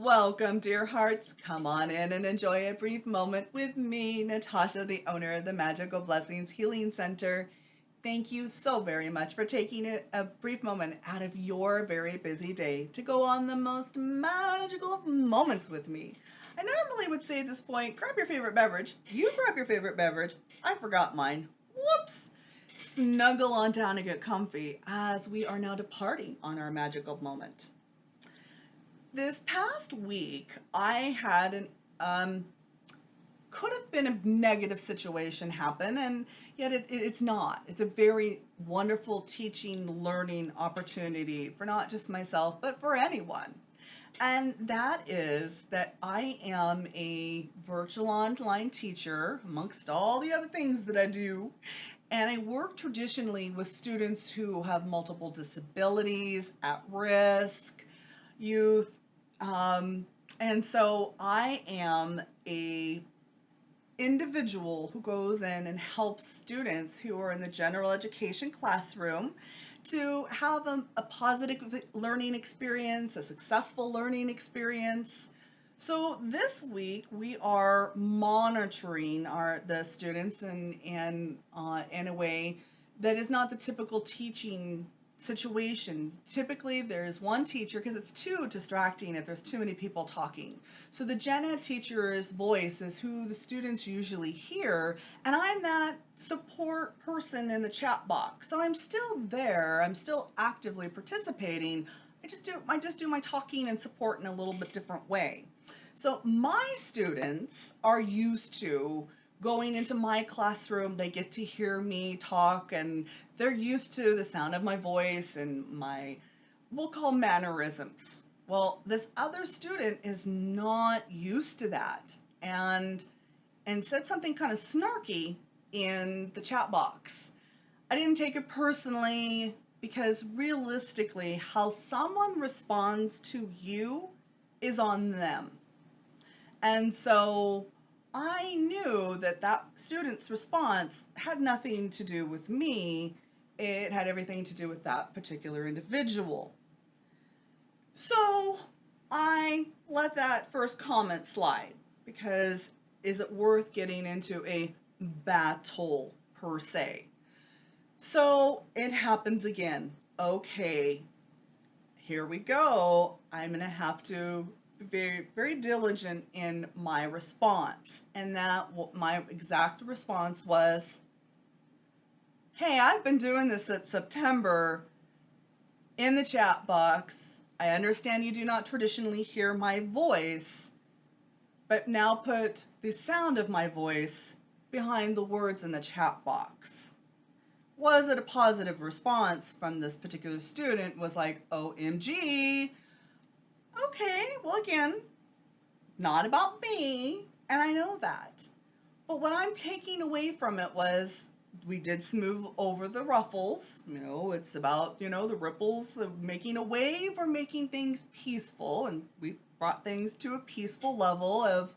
Welcome, dear hearts. Come on in and enjoy a brief moment with me, Natasha, the owner of the Magical Blessings Healing Center. Thank you so very much for taking a brief moment out of your very busy day to go on the most magical of moments with me. I normally would say at this point, grab your favorite beverage. You grab your favorite beverage. I forgot mine. Whoops! Snuggle on down and get comfy as we are now departing on our magical moment. This past week, I had could have been a negative situation happen, and yet it's not. It's a very wonderful teaching, learning opportunity for not just myself, but for anyone. And that is that I am a virtual online teacher amongst all the other things that I do. And I work traditionally with students who have multiple disabilities, at risk, youth, and so I am a individual who goes in and helps students who are in the general education classroom to have a positive learning experience, a successful learning experience. So this week we are monitoring the students in a way that is not the typical teaching situation. Typically there's one teacher because it's too distracting if there's too many people talking. So the gen ed teacher's voice is who the students usually hear, and I'm that support person in the chat box. So I'm still there, I'm still actively participating. I just do my talking and support in a little bit different way. So my students are used to going into my classroom, they get to hear me talk, and they're used to the sound of my voice and my, we'll call mannerisms. Well, this other student is not used to that and said something kind of snarky in the chat box. I didn't take it personally because realistically, how someone responds to you is on them. And so I knew that that student's response had nothing to do with me. It had everything to do with that particular individual. So I let that first comment slide because is it worth getting into a battle per se? So it happens again. Okay, here we go. I'm going to have to very, very diligent in my response. And that my exact response was, hey, I've been doing this at September in the chat box. I understand you do not traditionally hear my voice, but now put the sound of my voice behind the words in the chat box. Was it a positive response from this particular student? Was like, OMG. Okay, well, again, not about me, and I know that. But what I'm taking away from it was we did smooth over the ruffles. It's about, the ripples of making a wave or making things peaceful, and we brought things to a peaceful level of,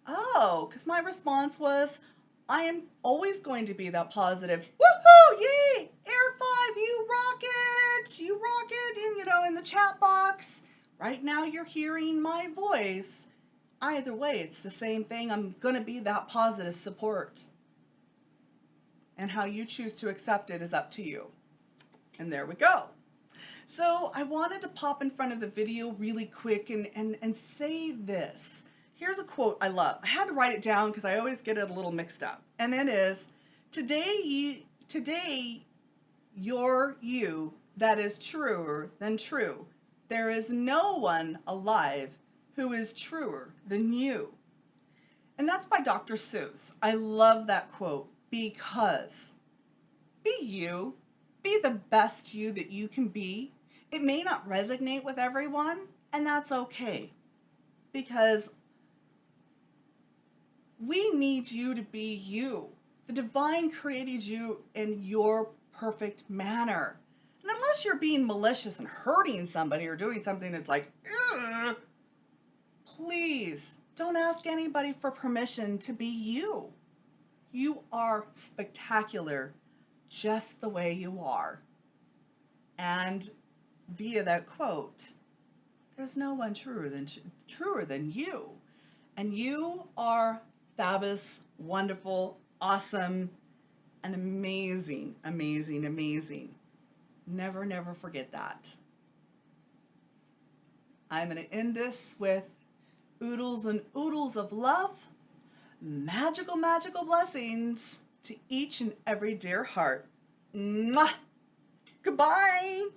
because my response was, I am always going to be that positive, woohoo, yay, Air 5, you rock it, in the chat box. Right now you're hearing my voice. Either way, it's the same thing. I'm going to be that positive support. And how you choose to accept it is up to you. And there we go. So I wanted to pop in front of the video really quick and say this. Here's a quote I love. I had to write it down because I always get it a little mixed up. And it is, today you're you that is truer than true. There is no one alive who is truer than you. And that's by Dr. Seuss. I love that quote because be you. Be the best you that you can be. It may not resonate with everyone, and that's okay. Because we need you to be you. The divine created you in your perfect manner. And unless you're being malicious and hurting somebody or doing something that's like, ugh, please don't ask anybody for permission to be you. You are spectacular just the way you are. And via that quote, There's no one truer than you. And you are fabulous, wonderful, awesome, and amazing, amazing, amazing. Never, never forget that. I'm going to end this with oodles and oodles of love, magical, magical blessings to each and every dear heart. Mwah! Goodbye.